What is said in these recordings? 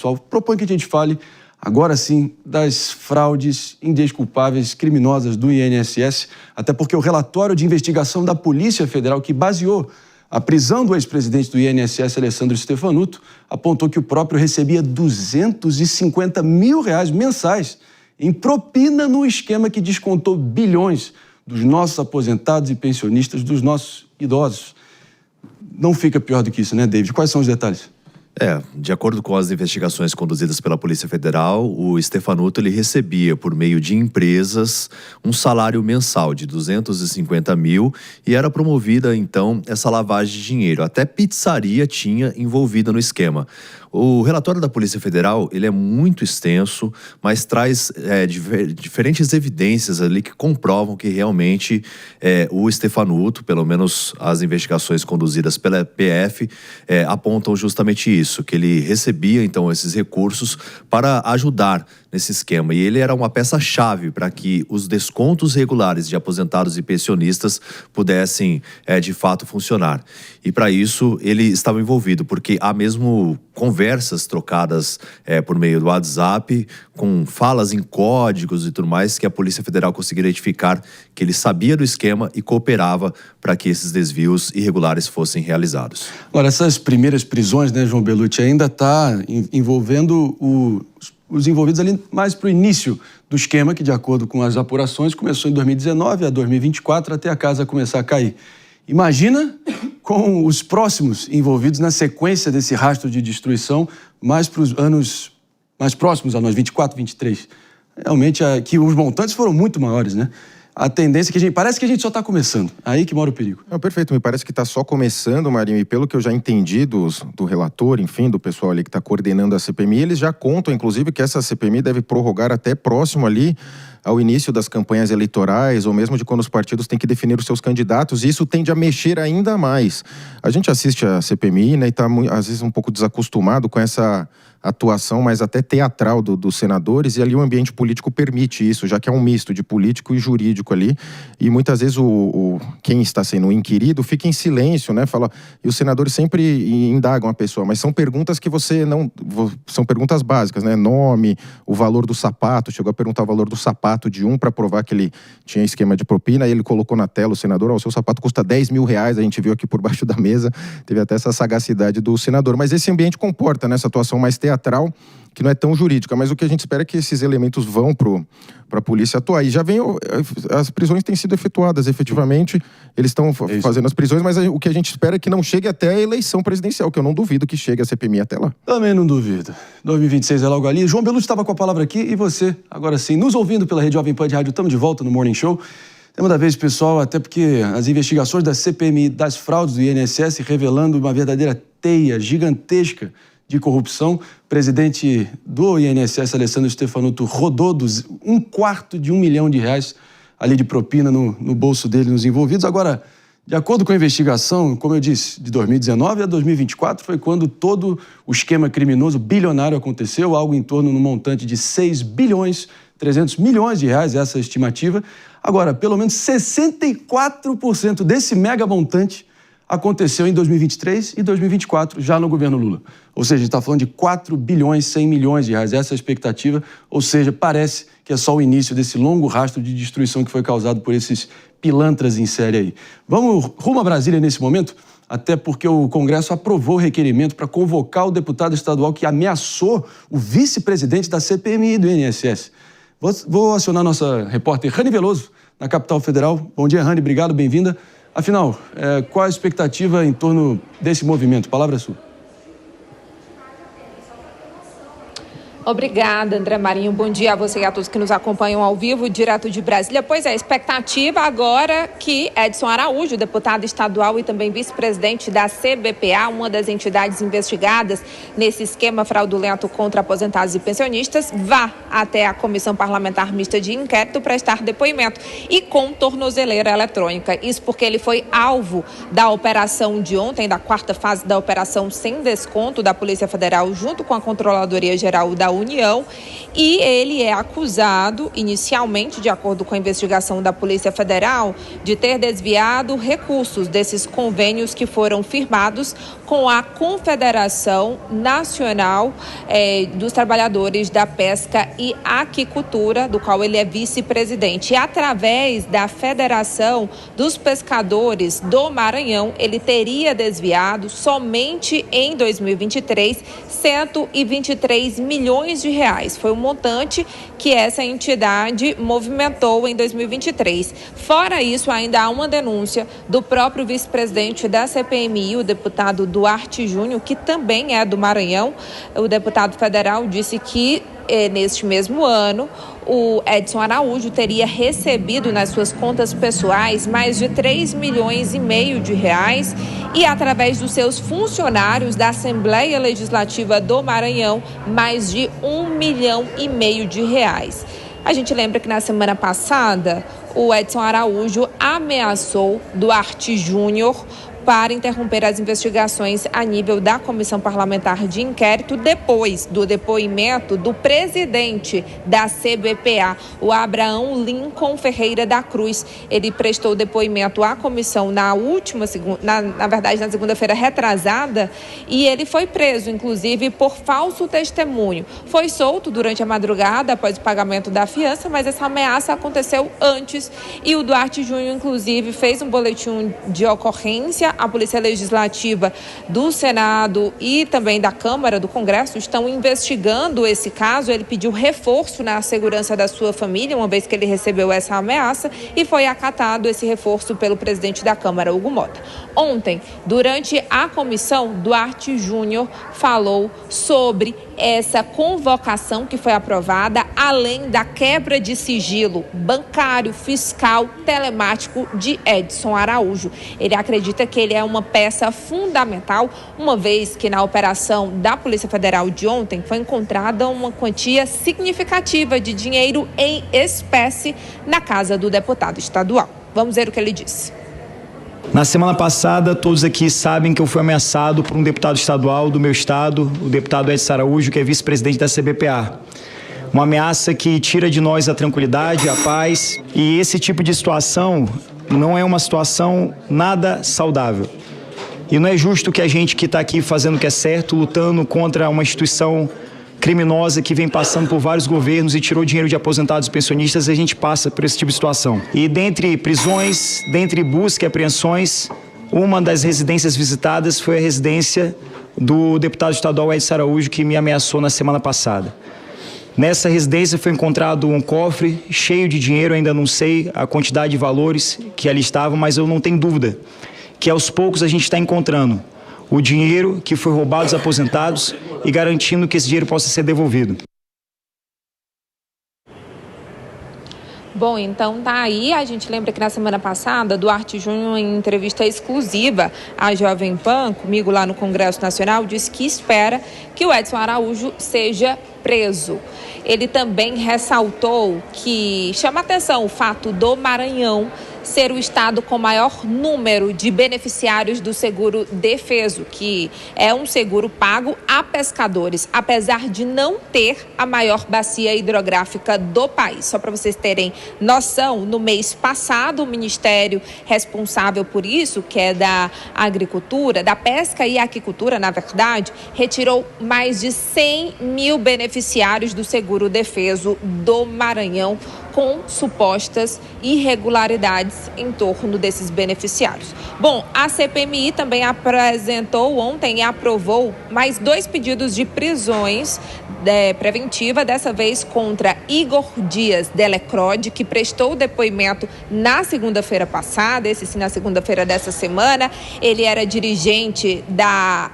pessoal, propõe que a gente fale, agora sim, das fraudes indesculpáveis, criminosas do INSS, até porque o relatório de investigação da Polícia Federal, que baseou a prisão do ex-presidente do INSS, Alessandro Stefanuto, apontou que o próprio recebia R$250 mil mensais em propina no esquema que descontou bilhões dos nossos aposentados e pensionistas, dos nossos idosos. Não fica pior do que isso, né, David? Quais são os detalhes? De acordo com as investigações conduzidas pela Polícia Federal, o Stefanuto ele recebia, por meio de empresas, um salário mensal de R$250 mil e era promovida, então, essa lavagem de dinheiro. Até pizzaria tinha envolvida no esquema. O relatório da Polícia Federal, ele é muito extenso, mas traz diferentes evidências ali que comprovam que realmente o Stefanuto, pelo menos as investigações conduzidas pela PF, apontam justamente isso, que ele recebia, então, esses recursos para ajudar nesse esquema. E ele era uma peça-chave para que os descontos regulares de aposentados e pensionistas pudessem, de fato, funcionar. E para isso, ele estava envolvido, porque há mesmo conversas trocadas por meio do WhatsApp, com falas em códigos e tudo mais, que a Polícia Federal conseguiu identificar que ele sabia do esquema e cooperava para que esses desvios irregulares fossem realizados. Agora, essas primeiras prisões, né, João Belucci, ainda está envolvendo os envolvidos ali mais para o início do esquema, que, de acordo com as apurações, começou em 2019 a 2024, até a casa começar a cair. Imagina com os próximos envolvidos na sequência desse rastro de destruição, mais para os anos mais próximos a nós, 24, 23. Realmente, que os montantes foram muito maiores, né? A tendência é que parece que a gente só está começando. Aí que mora o perigo. Perfeito, me parece que está só começando, Marinho, e pelo que eu já entendi do relator, enfim, do pessoal ali que está coordenando a CPMI, eles já contam, inclusive, que essa CPMI deve prorrogar até próximo ali ao início das campanhas eleitorais, ou mesmo de quando os partidos têm que definir os seus candidatos, e isso tende a mexer ainda mais. A gente assiste a CPMI, né, e está, às vezes, um pouco desacostumado com essa atuação mais até teatral dos senadores, e ali o ambiente político permite isso, já que é um misto de político e jurídico ali, e muitas vezes quem está sendo inquirido fica em silêncio, né, fala, e os senadores sempre indagam a pessoa, mas são perguntas que são perguntas básicas, né, nome, o valor do sapato, chegou a perguntar o valor do sapato de para provar que ele tinha esquema de propina, aí ele colocou na tela o senador, o seu sapato custa R$10 mil, a gente viu aqui por baixo da mesa, teve até essa sagacidade do senador, mas esse ambiente comporta, né, essa atuação mais teatral, que não é tão jurídica, mas o que a gente espera é que esses elementos vão para a polícia atuar. E já as prisões têm sido efetuadas, efetivamente, eles estão fazendo as prisões, mas o que a gente espera é que não chegue até a eleição presidencial, que eu não duvido que chegue a CPMI até lá. Também não duvido. 2026 é logo ali. João Belucci estava com a palavra aqui, e você, agora sim, nos ouvindo pela Rede Jovem Pan de Rádio, estamos de volta no Morning Show. Tema da vez, pessoal, até porque as investigações da CPMI das fraudes do INSS revelando uma verdadeira teia gigantesca de corrupção. O presidente do INSS, Alessandro Stefanuto, rodou R$1/4 milhão ali de propina no bolso dele, nos envolvidos. Agora, de acordo com a investigação, como eu disse, de 2019 a 2024 foi quando todo o esquema criminoso bilionário aconteceu, algo em torno no montante de R$6,3 bilhões, essa é a estimativa. Agora, pelo menos 64% desse mega montante aconteceu em 2023 e 2024, já no governo Lula. Ou seja, a gente está falando de R$4,1 bilhões, essa é a expectativa, ou seja, parece que é só o início desse longo rastro de destruição que foi causado por esses pilantras em série aí. Vamos rumo a Brasília nesse momento, até porque o Congresso aprovou o requerimento para convocar o deputado estadual que ameaçou o vice-presidente da CPMI do INSS. Vou acionar nossa repórter Rani Veloso, na capital federal. Bom dia, Rani, obrigado, bem-vinda. Afinal, qual a expectativa em torno desse movimento? A palavra é sua. Obrigada, André Marinho. Bom dia a você e a todos que nos acompanham ao vivo, direto de Brasília. Pois é, a expectativa agora que Edson Araújo, deputado estadual e também vice-presidente da CBPA, uma das entidades investigadas nesse esquema fraudulento contra aposentados e pensionistas, vá até a Comissão Parlamentar Mista de Inquérito prestar depoimento e com tornozeleira eletrônica. Isso porque ele foi alvo da operação de ontem, da quarta fase da operação sem desconto da Polícia Federal, junto com a Controladoria Geral da União, e ele é acusado, inicialmente, de acordo com a investigação da Polícia Federal, de ter desviado recursos desses convênios que foram firmados com a Confederação Nacional dos Trabalhadores da Pesca e Aquicultura, do qual ele é vice-presidente. E através da Federação dos Pescadores do Maranhão, ele teria desviado somente em 2023 123 milhões de reais. Foi o montante que essa entidade movimentou em 2023. Fora isso, ainda há uma denúncia do próprio vice-presidente da CPMI, o deputado Duarte Júnior, que também é do Maranhão. O deputado federal disse que neste mesmo ano, o Edson Araújo teria recebido nas suas contas pessoais mais de 3,5 milhões de reais e, através dos seus funcionários da Assembleia Legislativa do Maranhão, mais de 1,5 milhão de reais. A gente lembra que na semana passada, o Edson Araújo ameaçou Duarte Júnior para interromper as investigações a nível da Comissão Parlamentar de Inquérito, depois do depoimento do presidente da CBPA, o Abraão Lincoln Ferreira da Cruz. Ele prestou depoimento à comissão na segunda-feira retrasada, e ele foi preso, inclusive, por falso testemunho. Foi solto durante a madrugada após o pagamento da fiança, mas essa ameaça aconteceu antes, e o Duarte Júnior, inclusive, fez um boletim de ocorrência. A Polícia Legislativa do Senado e também da Câmara, do Congresso, estão investigando esse caso. Ele pediu reforço na segurança da sua família, uma vez que ele recebeu essa ameaça, e foi acatado esse reforço pelo presidente da Câmara, Hugo Mota. Ontem, durante a comissão, Duarte Júnior falou sobre essa convocação que foi aprovada, além da quebra de sigilo bancário, fiscal, telemático de Edson Araújo. Ele acredita que ele é uma peça fundamental, uma vez que na operação da Polícia Federal de ontem foi encontrada uma quantia significativa de dinheiro em espécie na casa do deputado estadual. Vamos ver o que ele disse. Na semana passada, todos aqui sabem que eu fui ameaçado por um deputado estadual do meu estado, o deputado Edson Araújo, que é vice-presidente da CBPA. Uma ameaça que tira de nós a tranquilidade, a paz, e esse tipo de situação não é uma situação nada saudável. E não é justo que a gente que está aqui fazendo o que é certo, lutando contra uma instituição criminosa que vem passando por vários governos e tirou dinheiro de aposentados e pensionistas, a gente passa por esse tipo de situação. E dentre prisões, dentre busca e apreensões, uma das residências visitadas foi a residência do deputado estadual Edson Araújo, que me ameaçou na semana passada. Nessa residência foi encontrado um cofre cheio de dinheiro, ainda não sei a quantidade de valores que ali estavam, mas eu não tenho dúvida que aos poucos a gente está encontrando o dinheiro que foi roubado dos aposentados e garantindo que esse dinheiro possa ser devolvido. Bom, então tá aí. A gente lembra que na semana passada, Duarte Júnior, em entrevista exclusiva à Jovem Pan, comigo lá no Congresso Nacional, disse que espera que o Edson Araújo seja preso. Ele também ressaltou que chama atenção o fato do Maranhão ser o estado com maior número de beneficiários do seguro defeso, que é um seguro pago a pescadores, apesar de não ter a maior bacia hidrográfica do país. Só para vocês terem noção, no mês passado, o Ministério responsável por isso, que é da Agricultura, da Pesca e Aquicultura, na verdade, retirou mais de 100 mil beneficiários do seguro defeso do Maranhão, com supostas irregularidades em torno desses beneficiários. Bom, a CPMI também apresentou ontem e aprovou mais 2 pedidos de prisões preventiva, dessa vez contra Igor Dias Delecrode, que prestou depoimento na segunda-feira passada, esse sim na segunda-feira dessa semana. Ele era dirigente da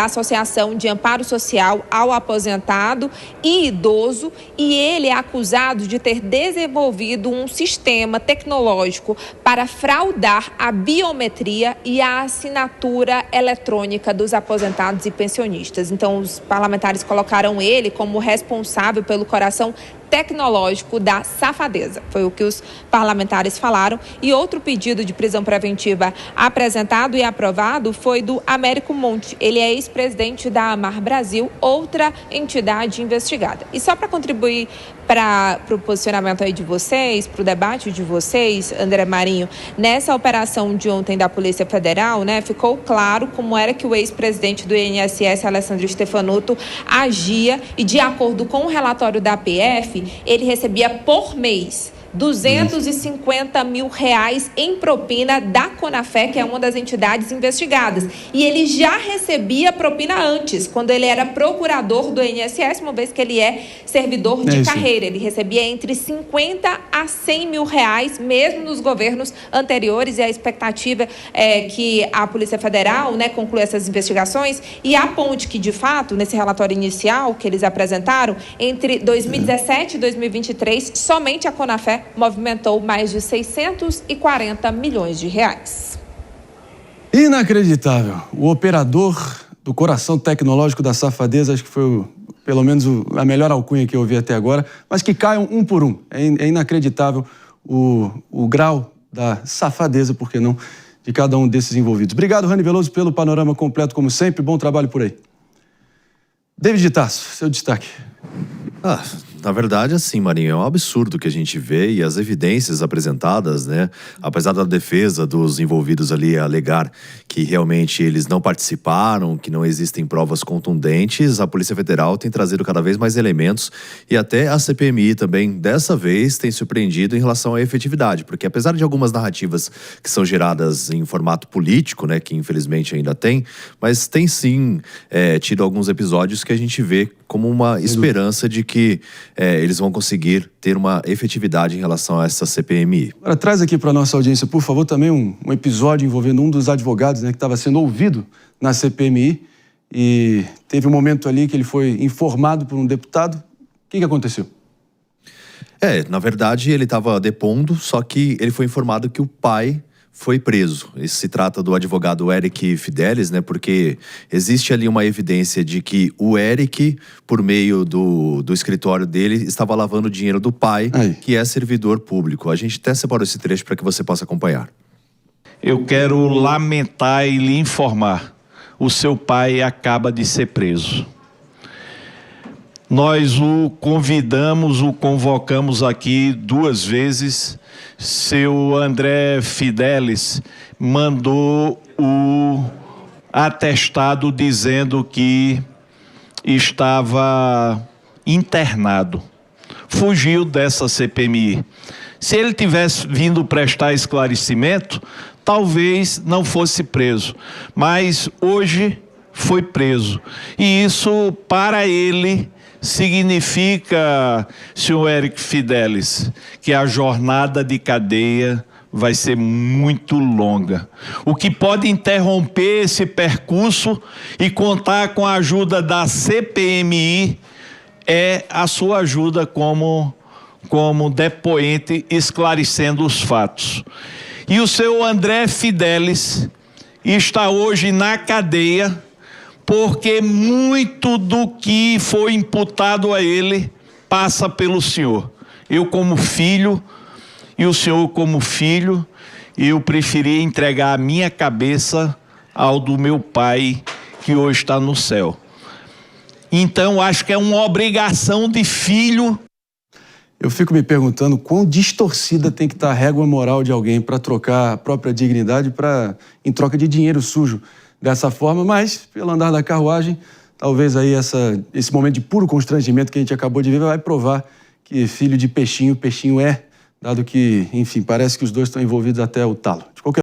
Associação de Amparo Social ao Aposentado e Idoso, e ele é acusado de ter desenvolvido um sistema tecnológico para fraudar a biometria e a assinatura eletrônica dos aposentados e pensionistas. Então, os parlamentares colocaram ele como responsável pelo coração tecnológico da safadeza. Foi o que os parlamentares falaram. E outro pedido de prisão preventiva apresentado e aprovado foi do Américo Monte. Ele é ex-presidente da Amar Brasil, outra entidade investigada. E só para contribuir para o posicionamento aí de vocês, para o debate de vocês, André Marinho, nessa operação de ontem da Polícia Federal, né, ficou claro como era que o ex-presidente do INSS, Alessandro Stefanutto, agia e, de acordo com o relatório da PF, ele recebia por mês R$250 mil em propina da Conafé, que é uma das entidades investigadas. E ele já recebia propina antes, quando ele era procurador do INSS, uma vez que ele é servidor de carreira. Ele recebia entre 50 a 100 mil reais, mesmo nos governos anteriores, e a expectativa é que a Polícia Federal, né, conclua essas investigações e aponte que, de fato, nesse relatório inicial que eles apresentaram, entre 2017 e 2023, somente a Conafé movimentou mais de 640 milhões de reais. Inacreditável. O operador do coração tecnológico da safadeza, acho que foi pelo menos a melhor alcunha que eu ouvi até agora, mas que caiam um por um. É inacreditável o grau da safadeza, por que não, de cada um desses envolvidos. Obrigado, Rani Veloso, pelo panorama completo, como sempre. Bom trabalho por aí. David de Tasso, seu destaque. Na verdade, assim, Marinho, é um absurdo que a gente vê, e as evidências apresentadas, né, apesar da defesa dos envolvidos ali alegar que realmente eles não participaram, que não existem provas contundentes, a Polícia Federal tem trazido cada vez mais elementos, e até a CPMI também, dessa vez, tem surpreendido em relação à efetividade, porque apesar de algumas narrativas que são geradas em formato político, né, que infelizmente ainda tem, mas tem sim tido alguns episódios que a gente vê como uma esperança de que eles vão conseguir ter uma efetividade em relação a essa CPMI. Agora, traz aqui para a nossa audiência, por favor, também um episódio envolvendo um dos advogados, né, que estava sendo ouvido na CPMI, e teve um momento ali que ele foi informado por um deputado. O que aconteceu? Na verdade, ele estava depondo, só que ele foi informado que o pai foi preso. Isso se trata do advogado Eric Fidelis, né? Porque existe ali uma evidência de que o Eric, por meio do escritório dele, estava lavando o dinheiro do pai, que é servidor público. A gente até separou esse trecho para que você possa acompanhar. Eu quero lamentar e lhe informar. O seu pai acaba de ser preso. Nós o convidamos, o convocamos aqui 2 vezes. Seu André Fidelis mandou o atestado dizendo que estava internado. Fugiu dessa CPMI. Se ele tivesse vindo prestar esclarecimento, talvez não fosse preso. Mas hoje foi preso. E isso, para ele, significa, senhor Eric Fidelis, que a jornada de cadeia vai ser muito longa. O que pode interromper esse percurso e contar com a ajuda da CPMI é a sua ajuda como depoente esclarecendo os fatos. E o seu André Fidelis está hoje na cadeia porque muito do que foi imputado a ele passa pelo senhor. Eu como filho e o senhor como filho, eu preferi entregar a minha cabeça ao do meu pai, que hoje está no céu. Então, acho que é uma obrigação de filho. Eu fico me perguntando quão distorcida tem que estar a régua moral de alguém para trocar a própria dignidade em troca de dinheiro sujo dessa forma, mas, pelo andar da carruagem, talvez aí esse momento de puro constrangimento que a gente acabou de ver vai provar que filho de peixinho, peixinho é, dado que, enfim, parece que os dois estão envolvidos até o talo. De qualquer